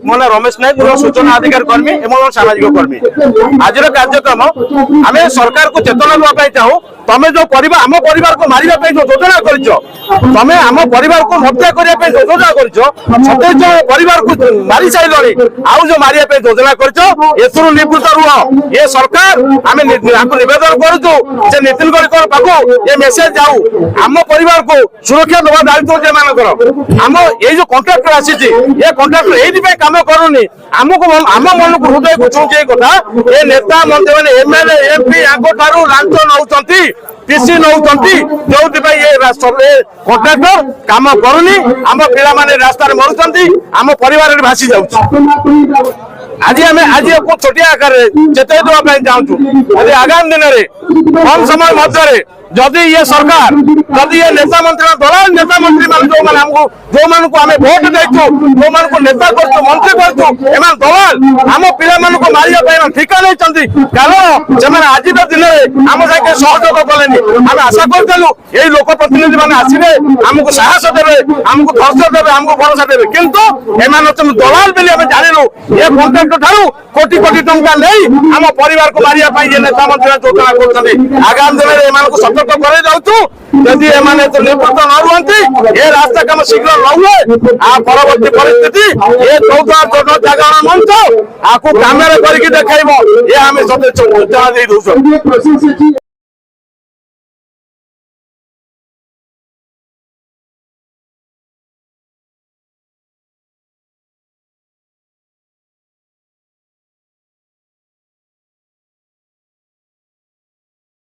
मो ना रमेश नायक सूचना अधिकारी कर्मी एवं सामाजिक कर्मी आज कार्यक्रम आम सरकार को चेतना देवाई चाहूँ तमें जो आम परिवार को मारे जो योजना कर तमें आम परिवार को हत्या करने योजना कर परिवार को मारी सारे आउ जो मारे योजना कर निवृत्त रुह ये सरकार आम नवेदन करुचु नितिन गडकरी पाखु ये मेसेज जाऊ आम परिवार को सुरक्षा देवा दायित्व मान आम ये जो कंट्राक्टर आसी ये कंट्राक्टर ये काम करूनी आमको आम मन को हृदय को छुचे कथा ये नेता मंत्री मैंने एमएलए एमपी ठारू लांच नौकरी पीसी नौकरी जो ये कंट्राक्टर काम करूनी आम पिला माने रास्तार मरुचंती आम परिवार भासी जाउछ आज आज छोटिया आकार चेतई देवाई चाहूँ आगामी दिन में कम समय मध्य जदि ये सरकार जदि ये नेता मंत्री दलाल नेता मंत्री मान जो मान को आम भोट देचु जो मान को नेता कर मंत्री कर दलाल आम पिला मारे ठिका नहीं कारण से आज दिन में आम साथ सहयोग कले आम आशा करूँ ये लोक प्रतिनिधि मैंने आसवे आमको साहस देवे आमको धैर्य देवे आमको भरोसा देवे किंतु एम दलाल बोली आम जानलु ये कंट्राक्टर ठारू कोटी कोटी टंका नहीं आम परिवार को मारे ये नेता मंत्री योजना कर आगामी दिन में सतर्क करे जाऊँ यदि एमाने तो निवृत्त न रुहंती ये रास्ता काम शीघ्र न हुए आ परवर्ती परिस्थिति ये 14 जनजागरण मंच आपको कैमेरा करके देखाइबो ये हमें सते सूचना दे दउछ।